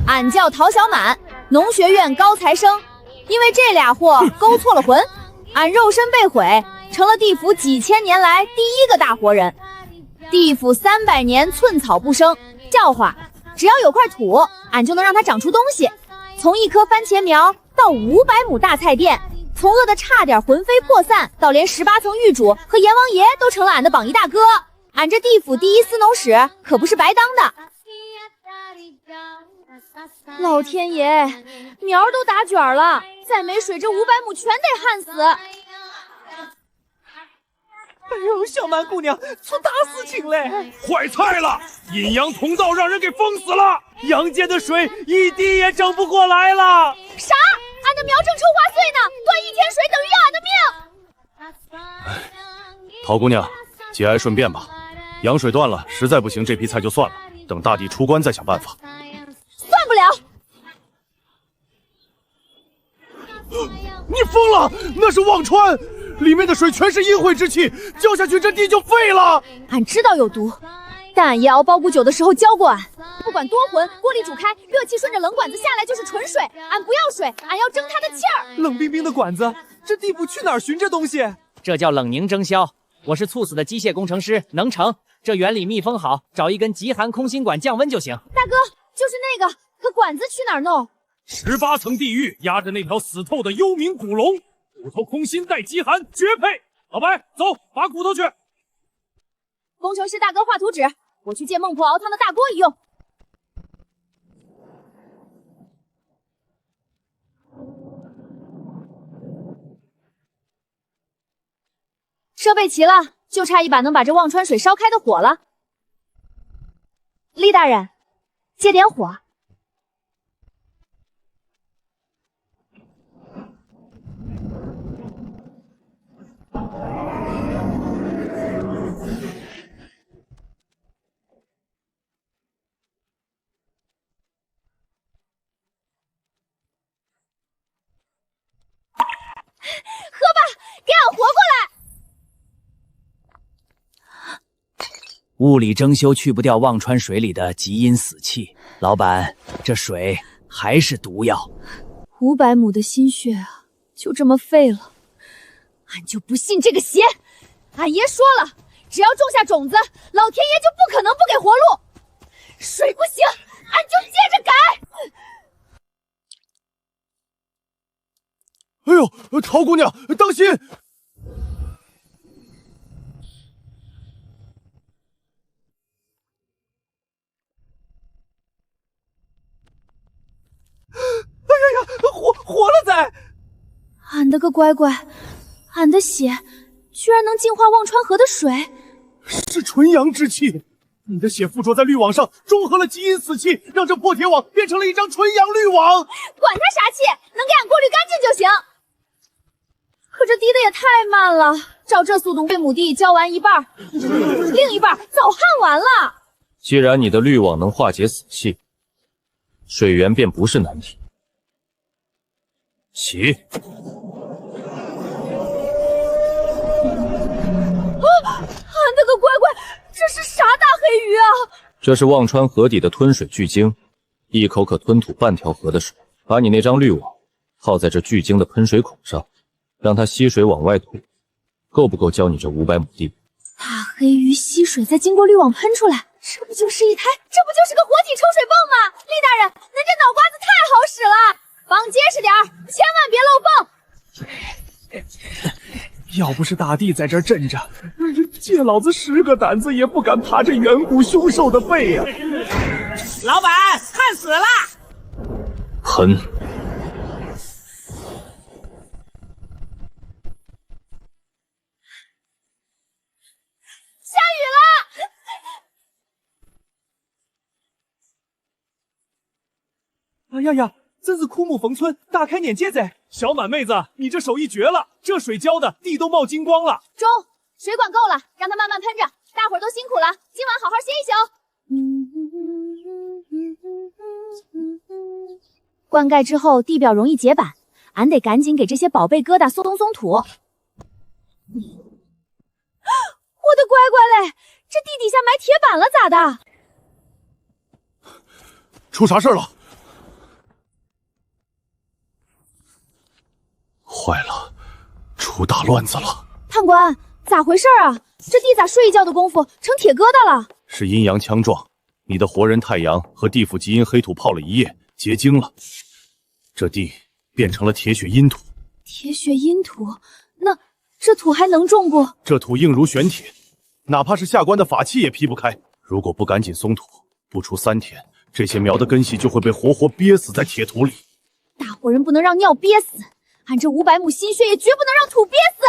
俺叫陶小满，农学院高材生。因为这俩货勾错了魂，俺肉身被毁，成了地府几千年来第一个大活人。地府300年寸草不生，笑话，只要有块土，俺就能让它长出东西。从一棵番茄苗到500亩大菜店，从饿得差点魂飞魄散，到连18层狱主和阎王爷都成了俺的榜一大哥。俺这地府第一司农使可不是白当的。老天爷，苗都打卷了，再没水这500亩全得旱死。哎呦，小蛮姑娘，出大事情嘞！坏菜了，阴阳通道让人给封死了，阳间的水一滴也整不过来了。啥？俺的苗正抽花穗呢，断一天水等于要俺的命。陶姑娘，节哀顺变吧。阳水断了，实在不行，这批菜就算了，等大地出关再想办法。算不了。你疯了！那是忘川，里面的水全是阴晦之气，浇下去这地就废了。俺知道有毒，但俺爷熬包谷酒的时候教过俺，不管多浑，锅里煮开，热气顺着冷管子下来就是纯水。俺不要水，俺要争它的气儿。冷冰冰的管子，这地府去哪儿寻这东西？这叫冷凝蒸销。我是猝死的机械工程师，能成。这原理密封好，找一根极寒空心管降温就行。大哥，就是那个，可管子去哪儿弄？18层地狱压着那条死透的幽冥古龙，骨头空心带极寒，绝配！老白，走，拔骨头去。工程师大哥画图纸，我去借孟婆熬汤的大锅一用。设备齐了，就差一把能把这忘川水烧开的火了。厉大人，借点火。喝吧，给俺活过来！物理蒸馏去不掉忘川水里的极阴死气，老板，这水还是毒药。500亩的心血啊，就这么废了。俺就不信这个邪！俺爷说了，只要种下种子，老天爷就不可能不给活路。水不行，俺就接着改。哎呦，陶姑娘，当心！哎呀呀，活了噻！俺的个乖乖，俺的血居然能净化忘川河的水，是纯阳之气。你的血附着在滤网上，中和了极阴死气，让这破铁网变成了一张纯阳滤网。管它啥气，能给俺过滤干净就行。可这滴的也太慢了，照这速度，1亩地浇完一半，另一半早旱完了。既然你的滤网能化解死气，水源便不是难题。起！俺的个乖乖，这是啥大黑鱼啊？这是忘川河底的吞水巨鲸，一口可吞吐半条河的水。把你那张滤网套在这巨鲸的喷水孔上，让它吸水往外吐，够不够浇你这500亩地？大黑鱼吸水，再经过滤网喷出来，这不就是一台？这不就是个活体抽水泵吗？厉大人，您这脑瓜子太好使了，绑结实点儿，千万别漏泵。要不是大帝在这儿镇着，借老子10个胆子也不敢爬这远古凶兽的背呀！老板，旱死了！喷！下雨了！哎呀呀，真是枯木逢春，大开眼界噻！小满妹子，你这手艺绝了，这水浇的地都冒金光了。中，水管够了，让它慢慢喷着。大伙儿都辛苦了，今晚好好歇一宿。灌溉之后，地表容易结板，俺得赶紧给这些宝贝疙瘩松土。我的乖乖嘞，这地底下埋铁板了咋的？出啥事了？出大乱子了。判官，咋回事啊？这地咋睡一觉的功夫成铁疙瘩了？是阴阳相撞，你的活人太阳和地府极阴黑土泡了一夜，结晶了，这地变成了铁血阴土。铁血阴土，那这土还能种不？这土硬如玄铁，哪怕是下官的法器也劈不开。如果不赶紧松土，不出3天，这些苗的根系就会被活活憋死在铁土里。大活人不能让尿憋死，俺这500亩心血也绝不能让土憋死。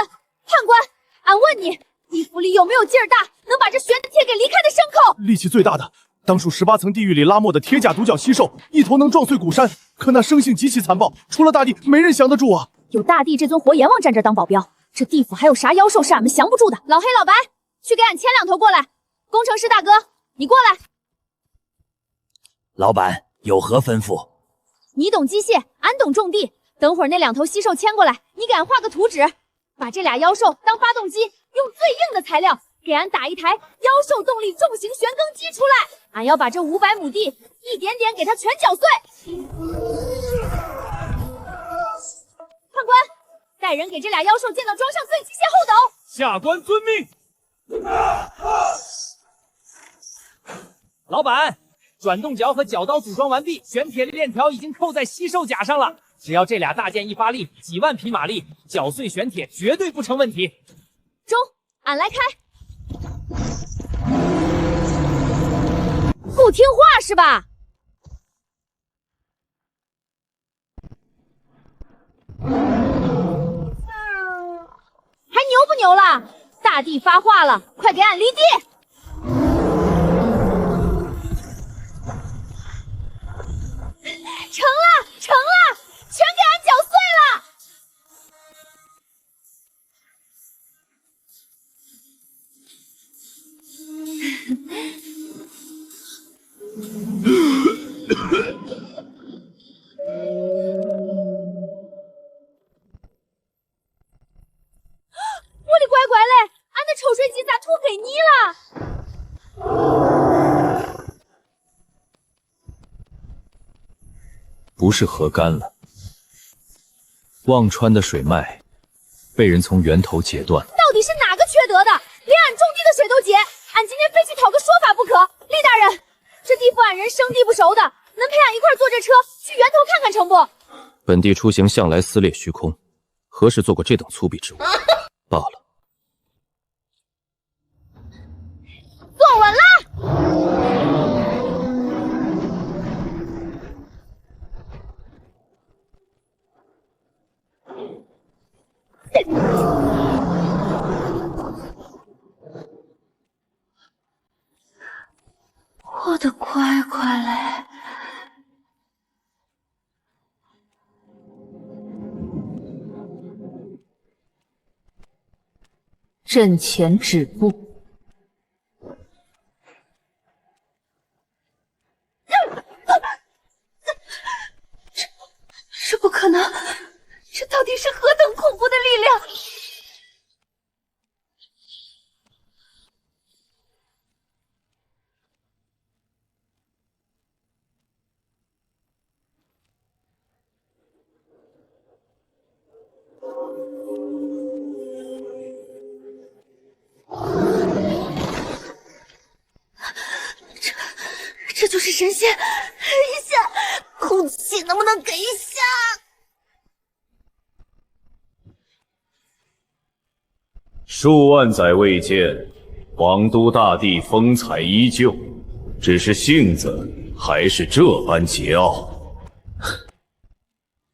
判官，俺问你，地府里有没有劲儿大，能把这玄铁给离开的牲口？力气最大的，当属18层地狱里拉磨的铁甲独角蜥兽，一头能撞碎古山。可那生性极其残暴，除了大帝，没人降得住啊！有大帝这尊活阎王站这当保镖，这地府还有啥妖兽是俺们降不住的？老黑老白，去给俺牵2头过来。工程师大哥，你过来。老板有何吩咐？你懂机械，俺懂种地。等会儿那2头蜥兽牵过来，你给俺画个图纸，把这俩妖兽当发动机，用最硬的材料给俺打一台妖兽动力重型旋耕机出来。俺要把这500亩地一点点给它全搅碎。判官，带人给这俩妖兽建造装上最机械后斗。下官遵命。老板，转动脚和脚刀组装完毕，玄铁链条已经扣在蜥兽甲上了。只要这俩大件一发力，几万匹马力，搅碎玄铁绝对不成问题。中，俺来开。不听话是吧？还牛不牛了？大地发话了，快给俺离地！成了，成了，全给俺搅碎了！我的乖乖嘞，俺的抽水机咋吐黑泥了？不是河干了，忘川的水脉被人从源头截断了。到底是哪个缺德的，连俺种地的水都截？俺今天非去讨个说法不可。厉大人，这地府俺人生地不熟的，能陪俺一块坐这车去源头看看成不？本地出行向来撕裂虚空，何时做过这等粗鄙之物？罢了。坐稳了！我的乖乖嘞！阵前止步。这不可能！这到底是何等恐怖的力量？这就是神仙！一下，空气能不能给一下？数万载未见，皇都大帝风采依旧，只是性子还是这般桀骜。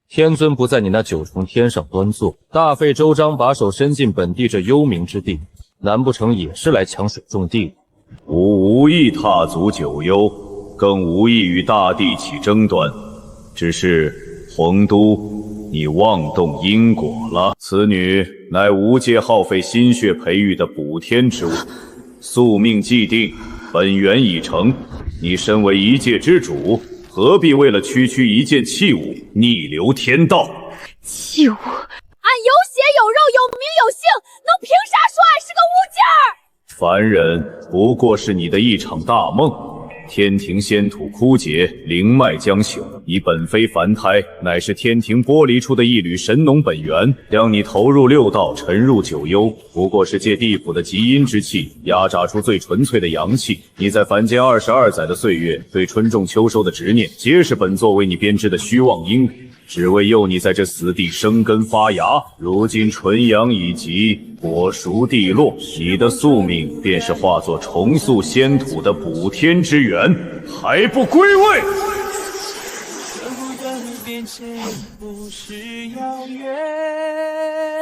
天尊不在你那9重天上端坐，大费周章把手伸进本地这幽冥之地，难不成也是来抢水种地的？吾无意踏足九幽，更无意与大帝起争端，只是洪都，你妄动因果了。此女乃无界耗费心血培育的补天之物，宿命既定，本源已成。你身为一界之主，何必为了区区一件器物逆流天道？器物，俺有血有肉有名有姓，能凭啥说俺是个物件儿？凡人不过是你的一场大梦，天庭仙土枯竭，灵脉将朽，你本非凡胎，乃是天庭剥离出的一缕神农本源。将你投入六道，沉入九幽，不过是借地府的极阴之气，压榨出最纯粹的阳气。你在凡间22载的岁月，对春种秋收的执念，皆是本座为你编织的虚妄因果。只为诱你在这死地生根发芽。如今纯阳已极，果熟蒂落，你的宿命便是化作重塑仙土的补天之源，还不归位？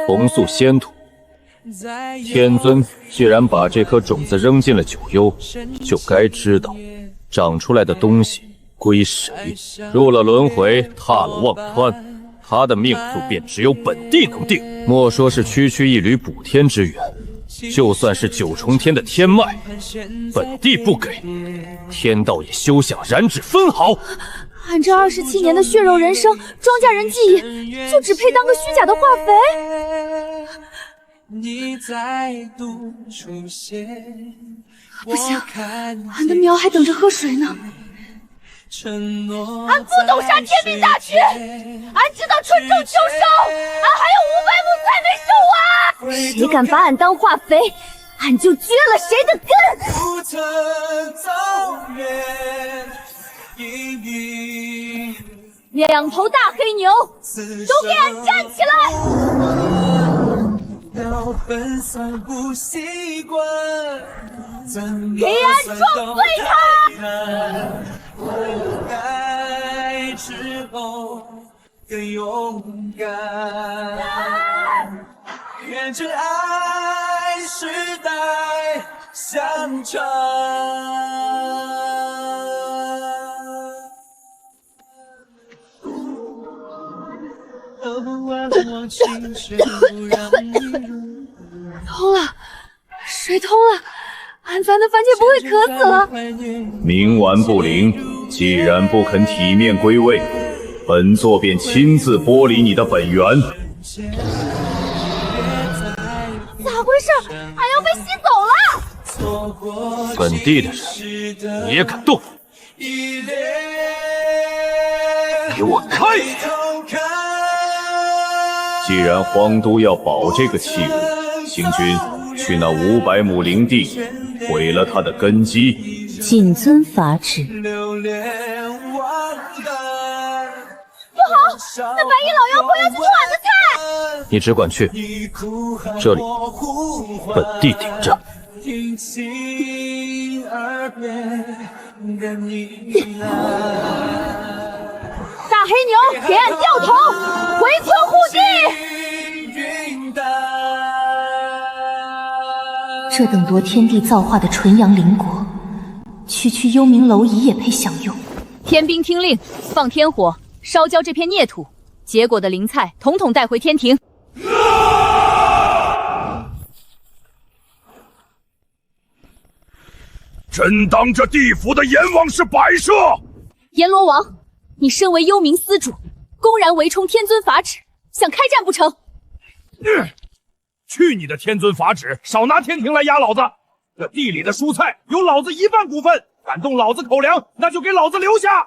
重塑仙土，天尊既然把这颗种子扔进了九幽，就该知道长出来的东西归谁。入了轮回，踏了忘川，他的命数便只有本帝能定。莫说是区区一缕补天之源，就算是九重天的天脉，本帝不给，天道也休想染指分毫。俺这27年的血肉人生、庄稼人记忆，就只配当个虚假的化肥？不行，俺的苗还等着喝水呢。俺不懂啥天命大局，俺知道春种秋收，俺还有500亩菜没收啊！谁敢把俺当化肥，俺就撅了谁的根！不曾走远，2头大黑牛，都给俺站起来！给俺撞碎他！之后更勇敢，愿真爱世代相传。通了，水通了，俺凡的番茄不会渴死了。冥顽不灵。既然不肯体面归位，本座便亲自剥离你的本源。咋回事？俺要被吸走了！本地的人你也敢动？给我开！既然荒都要保这个契约，行军去那500亩灵地，毁了他的根基。谨遵法旨。不好，那白衣老妖怪要去偷俺的菜！你只管去，这里本地顶着。大黑牛，给俺掉头，回村护地！这等夺天地造化的纯阳灵果，区区幽冥蝼蚁也配享用。天兵听令，放天火，烧焦这片孽土，结果的灵菜统统带回天庭。真当这地府的阎王是摆设？阎罗王，你身为幽冥司主，公然违冲天尊法旨，想开战不成？去你的天尊法旨，少拿天庭来压老子！这地里的蔬菜有老子1半股份，敢动老子口粮，那就给老子留下！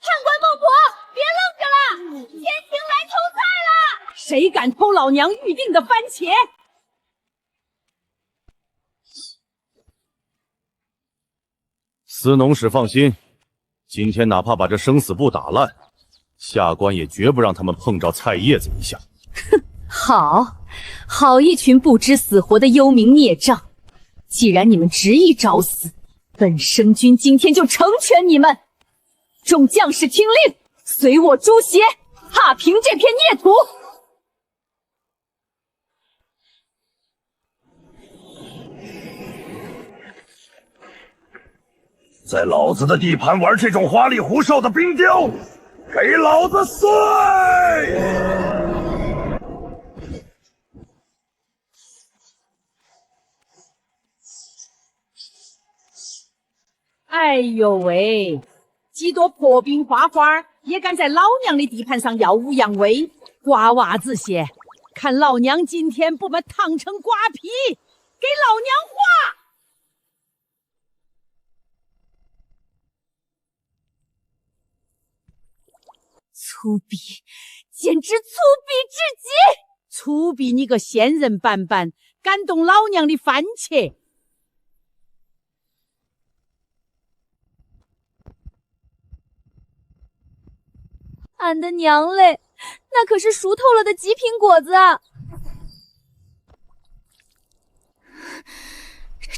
判官孟婆，别愣着了，天庭来偷菜了！谁敢偷老娘预定的番茄？司农使放心，今天哪怕把这生死簿打烂，下官也绝不让他们碰着菜叶子一下。哼，好一群不知死活的幽冥孽障！既然你们执意找死，本生君今天就成全你们！众将士听令，随我诛邪，踏平这片孽土！在老子的地盘玩这种花里胡哨的冰雕，给老子碎！哎呦喂，几朵破冰花花也敢在老娘的地盘上耀武扬威？瓜娃子些，看老娘今天不把烫成瓜皮，给老娘画！粗鄙，简直粗鄙至极！粗鄙你个仙人板板，敢动老娘的番茄！俺的娘嘞，那可是熟透了的极品果子啊！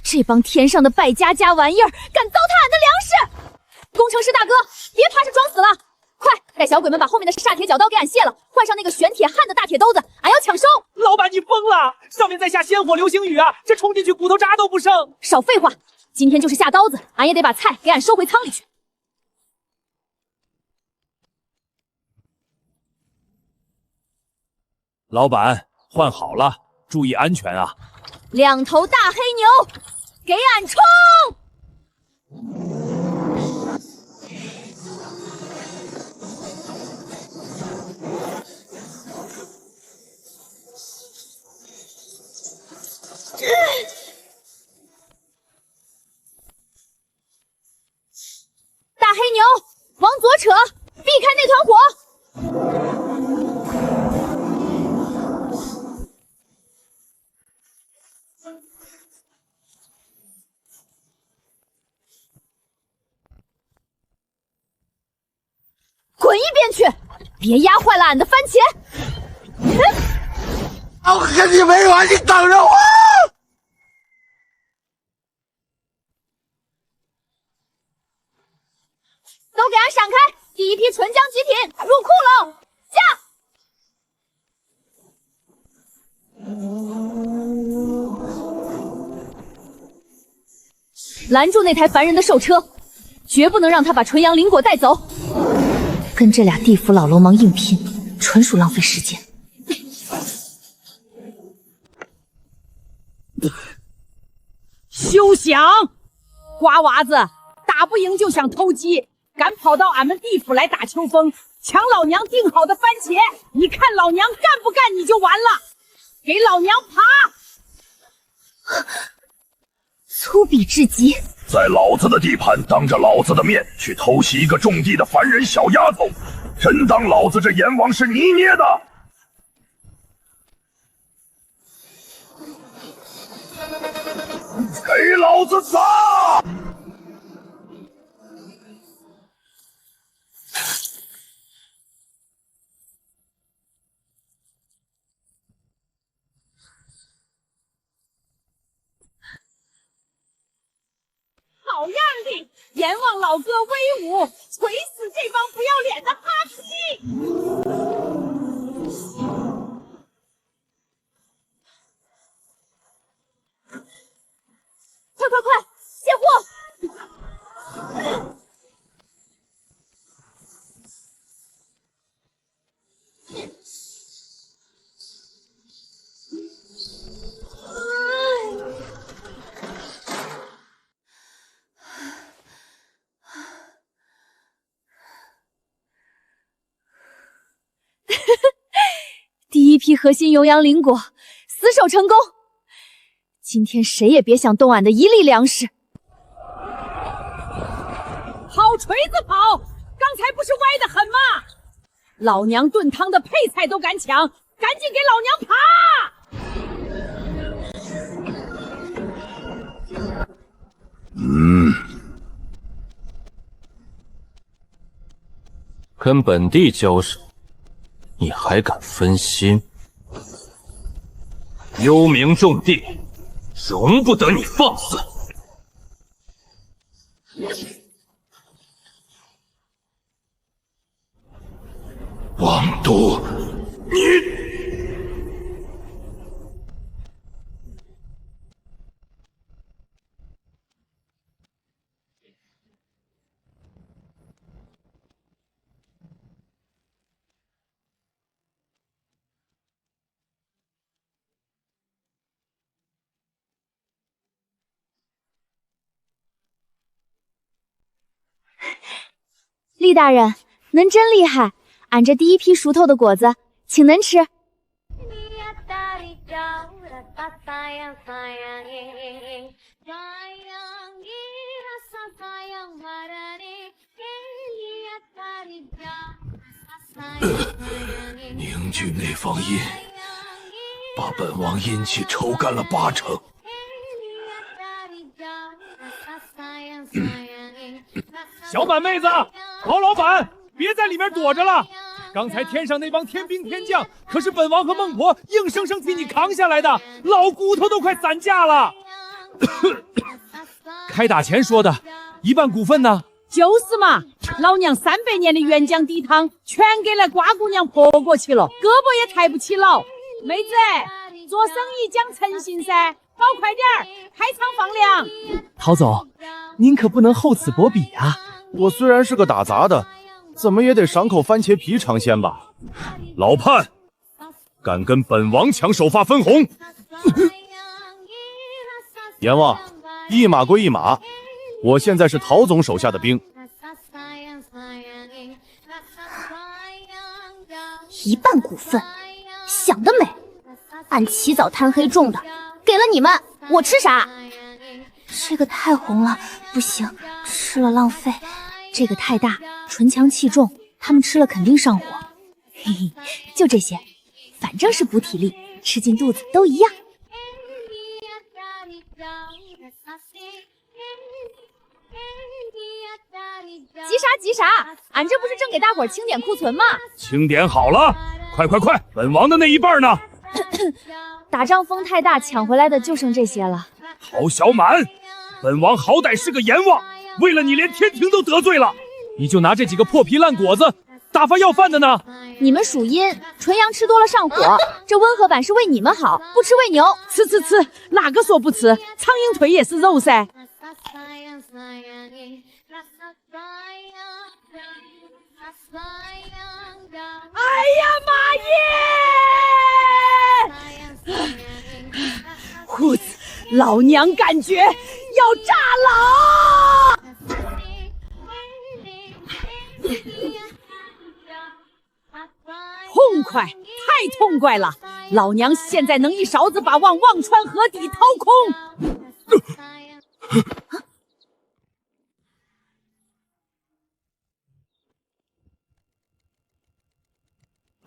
这帮天上的败家玩意儿，敢糟蹋俺的粮食！工程师大哥，别趴着装死了，快带小鬼们把后面的煞铁角刀给俺卸了，换上那个玄铁焊的大铁兜子，俺要抢收！老板，你疯了！上面在下仙火流星雨啊，这冲进去骨头渣都不剩！少废话，今天就是下刀子，俺也得把菜给俺收回仓里去。老板，换好了，注意安全啊！两头大黑牛，给俺冲！大黑牛，往左扯，避开那团火！滚一边去！别压坏了俺的番茄！我跟你没完，你等着我！都给俺闪开！第一批纯浆极品入库喽！驾！拦住那台烦人的兽车，绝不能让他把纯阳灵果带走。跟这俩地府老流氓硬拼，纯属浪费时间。休想！瓜娃子，打不赢就想偷鸡，敢跑到俺们地府来打秋风，抢老娘订好的番茄，你看老娘干不干你就完了！给老娘爬！粗鄙至极！在老子的地盘，当着老子的面去偷袭一个种地的凡人小丫头，真当老子这阎王是你捏的？给老子砸！好样的！阎王老哥威武，锤死这帮不要脸的哈皮！快，卸货！第一批核心永阳灵果，死守成功。今天谁也别想动俺的一粒粮食！好锤子跑！刚才不是歪得很吗？老娘炖汤的配菜都敢抢，赶紧给老娘爬！跟本地交手，你还敢分心？幽冥种地，容不得你放肆！王都，你！厉大人，恁真厉害！俺这第一批熟透的果子，请恁吃。凝聚内方阴，把本王阴气抽干了80%。小满妹子，曹老板，别在里面躲着了。刚才天上那帮天兵天将，可是本王和孟婆硬生生替你扛下来的，老骨头都快散架了。开打前说的1半股份呢？就是嘛，老娘300年的原浆底汤全给那瓜姑娘泼过去了，胳膊也抬不起了。妹子，做生意讲诚信噻，搞快点儿，开仓放粮。陶总，您可不能厚此薄彼啊！我虽然是个打杂的，怎么也得赏口番茄皮尝鲜吧？老叛，敢跟本王抢首发分红！阎王，一码归一码，我现在是陶总手下的兵。1半股份，想得美！俺起早贪黑种的，给了你们，我吃啥？这个太红了，不行，吃了浪费。这个太大，唇强气重，他们吃了肯定上火。嘿嘿，就这些，反正是补体力，吃进肚子都一样。急啥急啥？俺这不是正给大伙清点库存吗？清点好了，快快快，本王的那1半呢？打仗风太大，抢回来的就剩这些了。陶小满，本王好歹是个阎王，为了你连天庭都得罪了，你就拿这几个破皮烂果子打发要饭的呢？你们属阴，纯阳吃多了上火，这温和版是为你们好，不吃喂牛。吃，哪个说不吃？苍蝇腿也是肉噻。哎呀妈耶！胡子，老娘感觉要炸了！痛快，太痛快了！老娘现在能一勺子把望川河底掏空。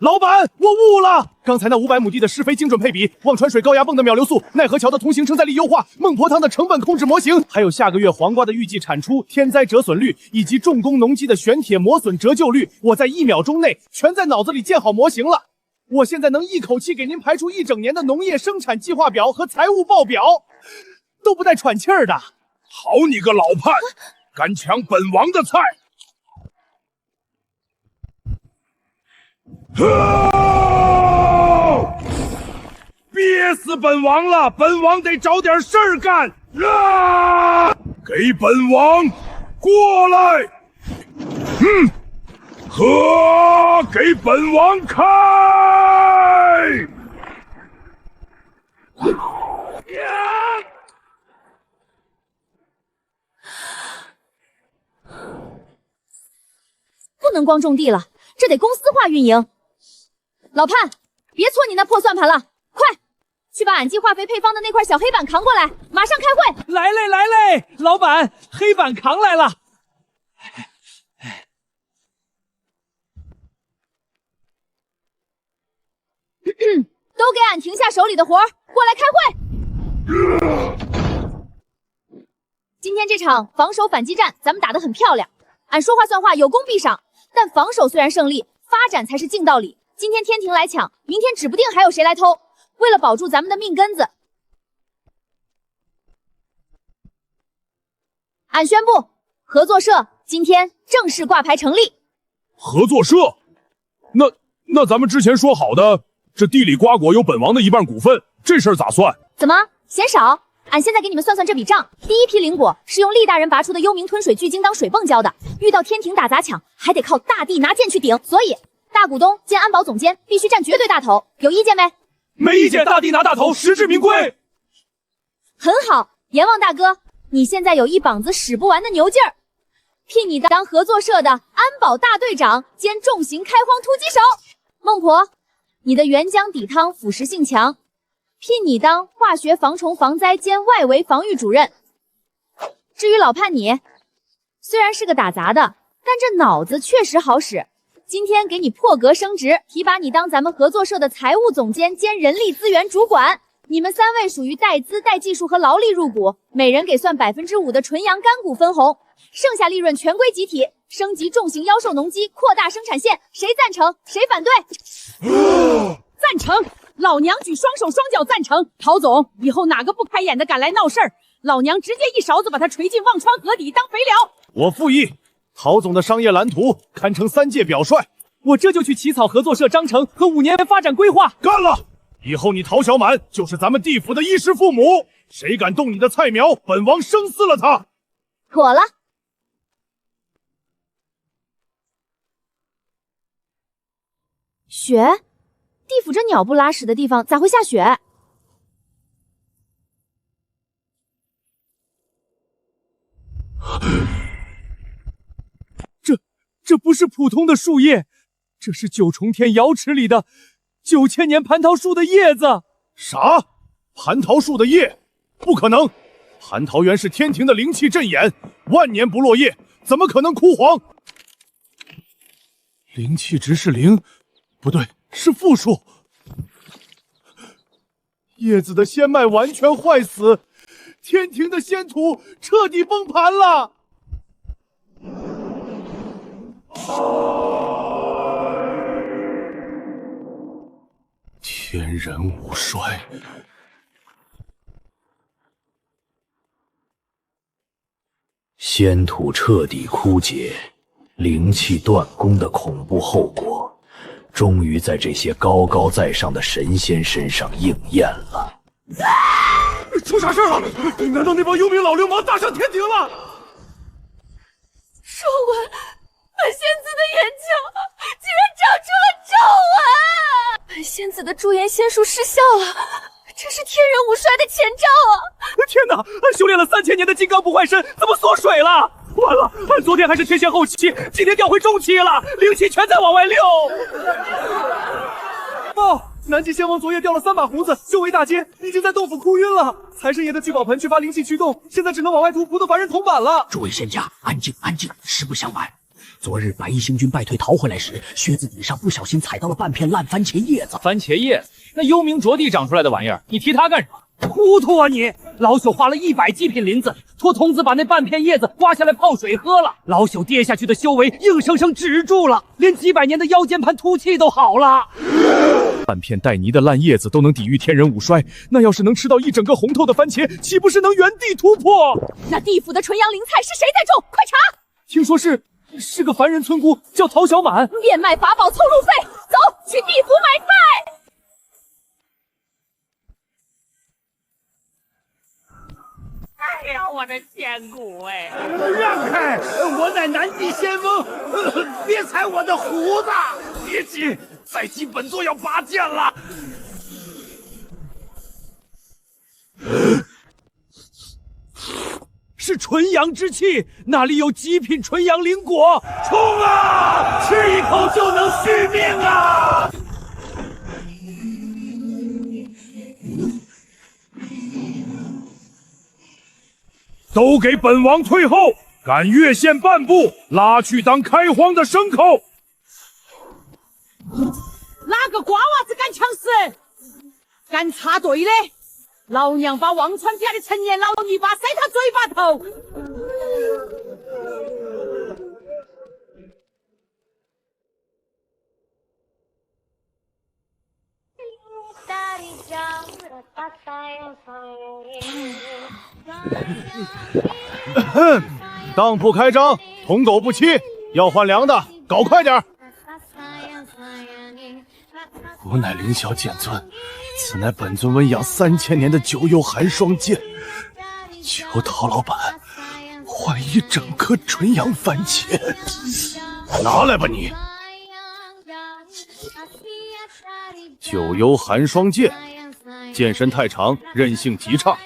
老板，我悟了！刚才那500亩地的施肥精准配比，忘川水高压泵的秒流速，奈何桥的同行承载力优化，孟婆汤的成本控制模型，还有下个月黄瓜的预计产出、天灾折损率以及重工农机的选铁磨损折旧率，我在1秒钟内全在脑子里建好模型了。我现在能一口气给您排出1整年的农业生产计划表和财务报表，都不带喘气儿的。好你个老叛，敢抢本王的菜！憋死本王了！本王得找点事儿干！给本王过来！给本王开！不能光种地了，这得公司化运营。老潘，别搓你那破算盘了，快去把俺计化肥配方的那块小黑板扛过来，马上开会。来嘞，老板，黑板扛来了。都给俺停下手里的活儿，过来开会。今天这场防守反击战咱们打得很漂亮，俺说话算话，有功必赏。但防守虽然胜利，发展才是硬道理。今天天庭来抢，明天指不定还有谁来偷。为了保住咱们的命根子，俺宣布，合作社今天正式挂牌成立。合作社？那咱们之前说好的，这地里瓜果有本王的1半股份，这事儿咋算？怎么嫌少？俺现在给你们算算这笔账。第一批灵果是用厉大人拔出的幽冥吞水巨鲸当水泵浇的，遇到天庭打砸抢，还得靠大地拿剑去顶，所以大股东兼安保总监必须占绝对大头，有意见没？没意见，大地拿大头，实至名归。很好，阎王大哥，你现在有一膀子使不完的牛劲儿。聘你当合作社的安保大队长兼重型开荒突击手。孟婆，你的原浆底汤腐蚀性强，聘你当化学防虫防灾兼外围防御主任。至于老潘你，虽然是个打杂的，但这脑子确实好使。今天给你破格升职，提拔你当咱们合作社的财务总监兼人力资源主管。你们3位属于带资、带技术和劳力入股，每人给算5%的纯阳干股分红，剩下利润全归集体。升级重型妖兽农机，扩大生产线，谁赞成？谁反对？赞成！老娘举双手双脚赞成。陶总，以后哪个不开眼的敢来闹事儿，老娘直接一勺子把他锤进忘川河底当肥料。我附议，陶总的商业蓝图堪称3届表率。我这就去起草合作社章程和5年发展规划。干了！以后你陶小满就是咱们地府的衣食父母，谁敢动你的菜苗，本王生撕了他！妥了。雪，地府这鸟不拉屎的地方咋会下雪？这不是普通的树叶，这是9重天瑶池里的9000年蟠桃树的叶子。啥？蟠桃树的叶？不可能！蟠桃园是天庭的灵气镇眼，万年不落叶，怎么可能枯黄？灵气值是0，不对，是负数。叶子的仙脉完全坏死，天庭的仙土彻底崩盘了。天人五衰，仙土彻底枯竭，灵气断供的恐怖后果，终于在这些高高在上的神仙身上应验了。出啥事了？难道那帮幽冥老流氓大上天庭了？皱纹，本仙子的眼角竟然长出了皱纹！本仙子的驻颜仙术失效了，这是天人五衰的前兆啊！天哪，修炼了3000年的金刚不坏身怎么缩水了？完了，昨天还是天仙后期，今天掉回中期了，灵气全在往外流。报，南极仙王昨夜掉了3把胡子，修为大跌，已经在洞府哭晕了。财神爷的聚宝盆缺乏灵气驱动，现在只能往外吐葡萄凡人铜板了。诸位仙家，安静安静，实不相瞒，昨日白衣星君败退逃回来时，靴子底上不小心踩到了半片烂番茄叶子。番茄叶？那幽冥着地长出来的玩意儿，你提它干什么？糊涂啊你！老朽花了100极品林子，托童子把那半片叶子刮下来泡水喝了，老朽跌下去的修为硬生生止住了，连几百年的腰间盘突气都好了。半片带泥的烂叶子都能抵御天人五衰，那要是能吃到一整个红透的番茄，岂不是能原地突破？那地府的纯阳灵菜是谁在种？快查！听说是个凡人村姑，叫陶小满。变卖法宝凑路费，走，去地府买菜。哎呀，我的仙骨哎！让开！我乃南极仙翁，别踩我的胡子！别急，再急本座要拔剑了。是纯阳之气，那里有极品纯阳灵果？冲啊！吃一口就能续命啊！都给本王退后！敢越线半步，拉去当开荒的牲口！哪个瓜娃子敢抢死？敢插队的，老娘把忘川边的陈年老泥巴塞他嘴巴头！当铺开张，同狗不欺，要换粮的，搞快点！我乃凌霄剑尊，此乃本尊温养3000年的九幽寒霜剑，求陶老板换一整颗纯阳番茄，拿来吧你！九幽寒霜剑，剑身太长，韧性极差。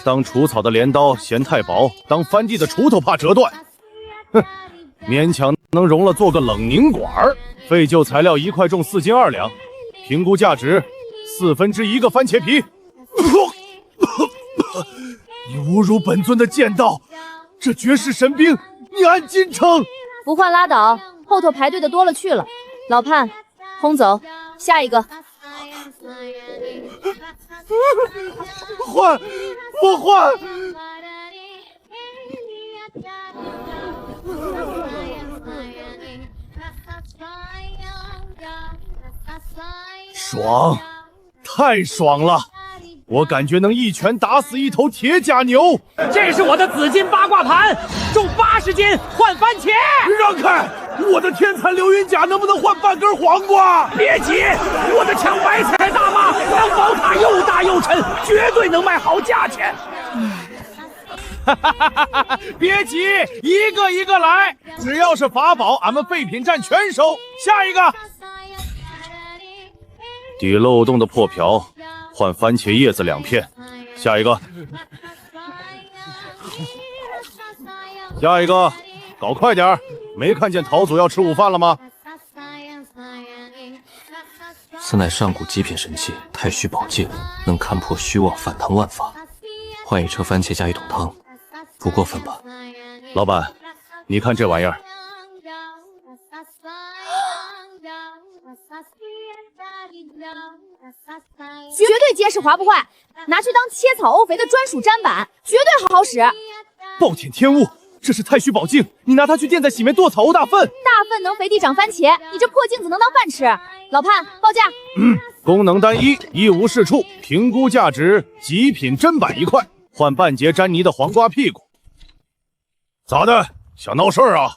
当除草的镰刀嫌太薄，当翻地的锄头怕折断。哼，勉强能容了做个冷凝管。废旧材料1块重4斤2两，评估价值1/4个番茄皮。你侮辱本尊的剑道，这绝世神兵，你按斤称？不换拉倒，后头排队的多了去了。老潘，轰走，下一个。换，我换。爽，太爽了！我感觉能一拳打死一头铁甲牛。这是我的紫金八卦盘，重80斤，换番茄。让开！我的天蚕流云甲能不能换半根黄瓜？别急，我的抢白菜大妈能宝塔又大又沉，绝对能卖好价钱。别急，一个一个来，只要是法宝，俺们废品站全收。下一个，底漏洞的破瓢，换番茄叶子2片。下一个，下一个，搞快点！没看见陶祖要吃午饭了吗？此乃上古极品神器太虚宝镜，能看破虚妄，反弹万法。换1车番茄加1桶汤，不过分吧？老板，你看这玩意儿。绝对结实滑不坏，拿去当切草沤肥的专属砧板，绝对好好使。暴殄天物，这是太虚宝镜，你拿它去垫在洗面剁草沤大粪。大粪能肥地长番茄，你这破镜子能当饭吃？老潘，报价。功能单一，一无是处，评估价值极品砧板1块，换半截沾泥的黄瓜屁股。咋的？想闹事儿啊？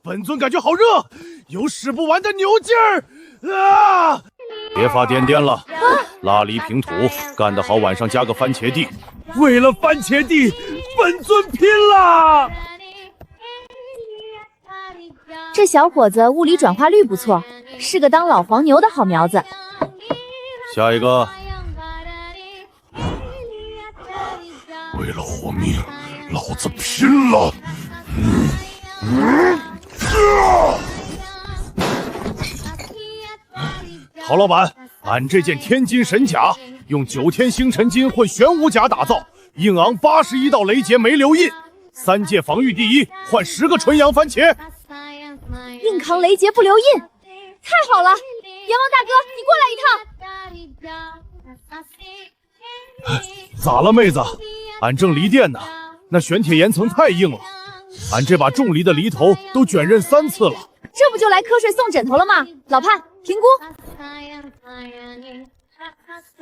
本尊感觉好热，有使不完的牛劲儿啊！别发癫癫了，拉犁平土，干得好晚上加个番茄地。为了番茄地，本尊拼了！这小伙子物理转化率不错，是个当老黄牛的好苗子。下一个，为了活命，老子拼了！陶老板，俺这件天金神甲用9天星辰金混玄武甲打造，硬昂81道雷劫没留印，3界防御第一，换10个纯阳番茄。硬扛雷劫不留印，太好了！阎王大哥，你过来一趟。咋了，妹子？俺正离电呢，那玄铁岩层太硬了，俺这把重离的犁头都卷刃3次了。这不就来瞌睡送枕头了吗？老潘，评估。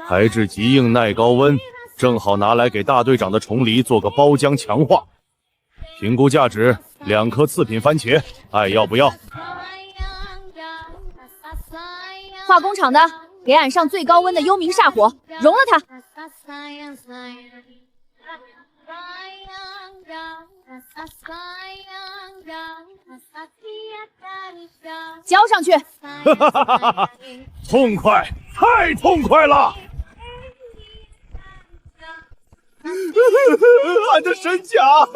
材质极硬耐高温，正好拿来给大队长的重犁做个包浆强化。评估价值2颗次品番茄，爱要不要？化工厂的，给俺上最高温的幽冥煞火，融了它。交上去。痛快，太痛快了！俺的神甲！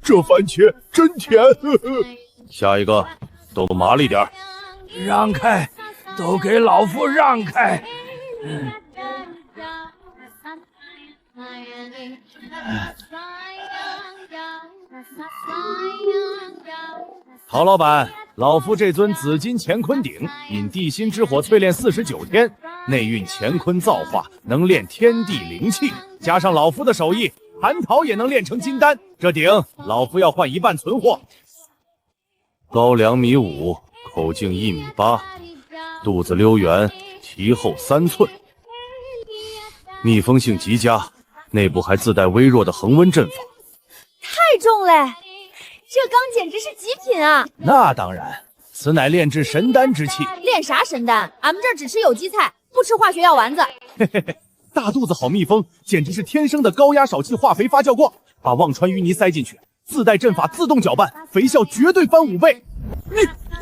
这番茄真甜。下一个，都麻利点。让开，都给老夫让开！陶老板，老夫这尊紫金乾坤鼎，引地心之火淬炼49天，内蕴乾坤造化，能炼天地灵气，加上老夫的手艺，蟠桃也能炼成金丹。这鼎老夫要换1半存货。高2.5米，口径1.8米，肚子溜圆，蹄后3寸，密封性极佳，内部还自带微弱的恒温阵法。太重嘞！这钢简直是极品啊！那当然，此乃炼制神丹之器。炼啥神丹？俺们这儿只吃有机菜，不吃化学药丸子。嘿嘿嘿，大肚子好蜜蜂，简直是天生的高压少气化肥发酵罐。把忘川淤泥塞进去，自带阵法自动搅拌，肥效绝对翻5倍。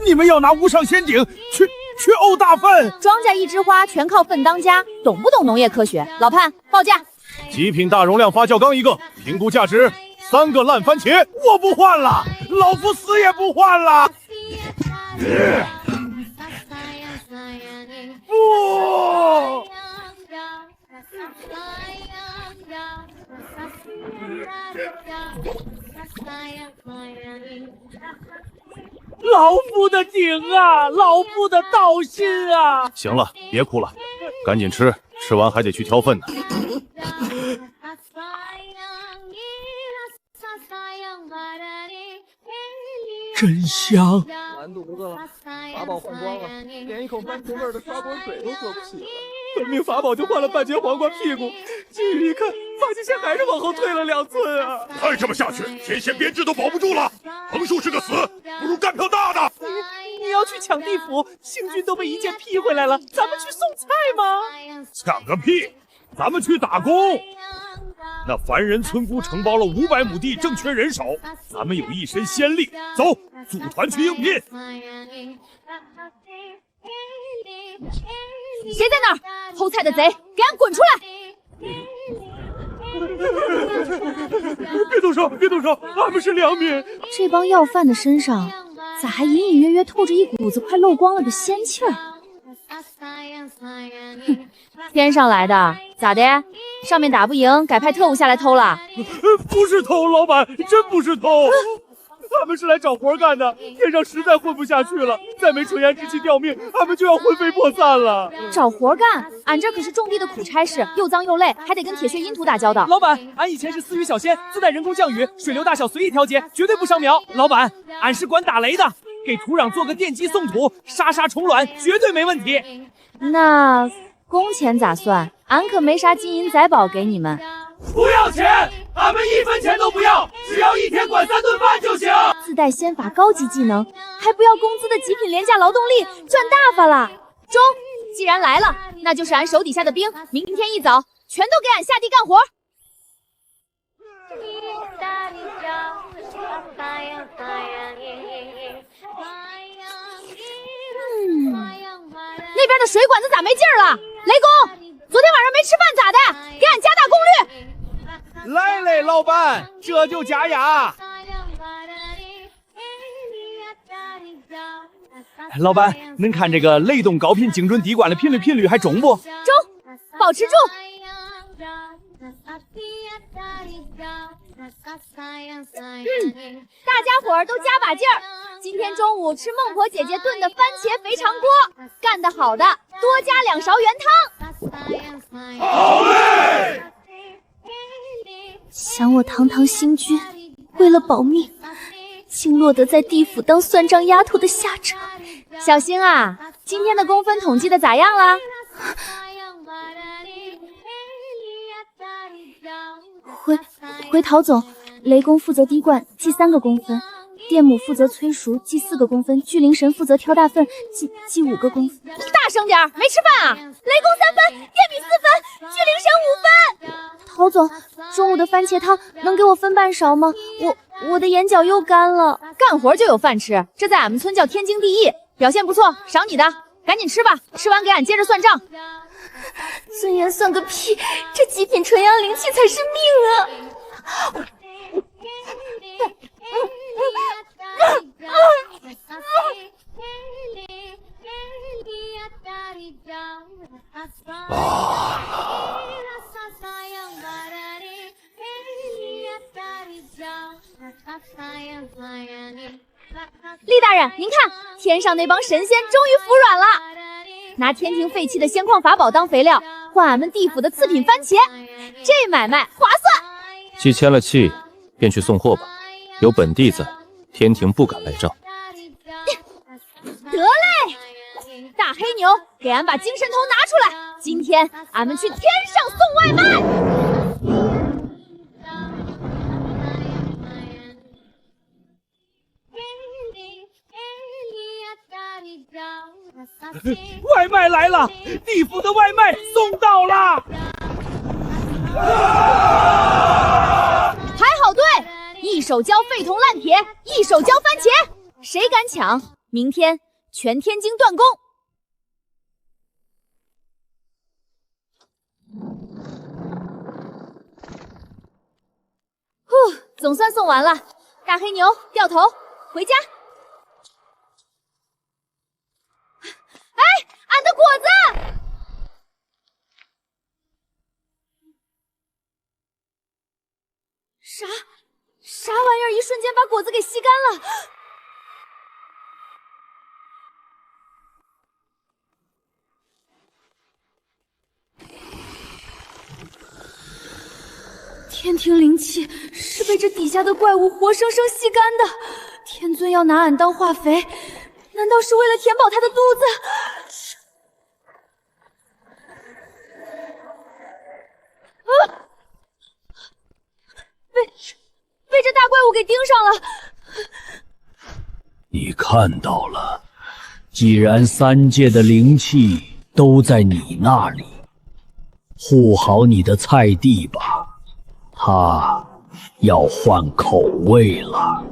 你们要拿无上仙鼎去沤大粪？庄稼一枝花，全靠粪当家，懂不懂农业科学？老潘，报价。极品大容量发酵缸1个，评估价值3个烂番茄。我不换了，老夫死也不换了。不。老夫的鼎啊，老夫的道心啊！行了，别哭了，赶紧吃，吃完还得去挑粪呢。真香！完犊子了，法宝换光了，连一口番茄味的刷锅水都喝不起了。本命法宝就换了半截黄瓜屁股，近距离看，发际线还是往后退了2寸啊！再这么下去，天仙编制都保不住了。横竖是个死，不如干票大的。你要去抢地府，星君都被一剑劈回来了，咱们去送菜吗？抢个屁！咱们去打工。那凡人村夫承包了500亩地，正缺人手，咱们有一身仙力，走，组团去应聘。谁在那儿？偷菜的贼，给俺滚出来！别动手，别动手，俺们是良民。这帮要饭的身上，咋还隐隐约约透着一股子快漏光了的仙气儿？哼，天上来的，咋的？上面打不赢，改派特务下来偷了？不是偷，老板，真不是偷。俺们是来找活干的，天上实在混不下去了，再没纯阳之气吊命，俺们就要魂飞魄散了。找活干？俺这可是种地的苦差事，又脏又累，还得跟铁血阴土打交道。老板，俺以前是私语小仙，自带人工降雨，水流大小随意调节，绝对不伤苗。老板，俺是管打雷的，给土壤做个电击送土，杀虫卵，绝对没问题。那工钱咋算？俺可没啥金银财宝给你们。不要钱，俺们1分钱都不要，只要一天管3顿饭就行。自带仙法高级技能，还不要工资的极品廉价劳动力，赚大发了。中，既然来了，那就是俺手底下的兵，明天一早全都给俺下地干活。那边的水管子咋没劲儿了？雷公，昨天晚上没吃饭咋的？给俺加大功率。来嘞，老板，这就加压。老板，恁看这个雷动高频精准滴灌的频率还中不？中，保持住。大家伙儿都加把劲儿。今天中午吃孟婆姐姐炖的番茄肥肠锅，干得好的多加2勺原汤。好嘞！想我堂堂星君，为了保命，竟落得在地府当算账丫头的下场。小星啊，今天的工分统计的咋样了？回陶总，雷公负责滴灌，记3个工分；电母负责催熟，记4个工分；巨灵神负责挑大粪，记5个工分。大声点，没吃饭啊！雷公3分，电米4分，巨灵神5分。陶总，中午的番茄汤能给我分半勺吗？我的眼角又干了。干活就有饭吃，这在俺们村叫天经地义。表现不错，赏你的，赶紧吃吧，吃完给俺接着算账。尊严算个屁，这极品纯阳灵气才是命啊！厉大人，您看，天上那帮神仙终于服软了。拿天庭废弃的仙矿法宝当肥料，换俺们地府的次品番茄，这买卖划算。既签了契，便去送货吧。有本地在，天庭不敢来账。得嘞，大黑牛，给俺把精神头拿出来，今天俺们去天上送外卖。外卖来了，地府的外卖送到了。排好队，一手交废铜烂铁，一手交番茄，谁敢抢，明天全天津断供。总算送完了，大黑牛掉头回家。哎，俺的果子！啥玩意儿？一瞬间把果子给吸干了。天庭灵气是被这底下的怪物活生生吸干的，天尊要拿俺当化肥，难道是为了填饱他的肚子？被这大怪物给盯上了。你看到了，既然三界的灵气都在你那里，护好你的菜地吧。他要换口味了。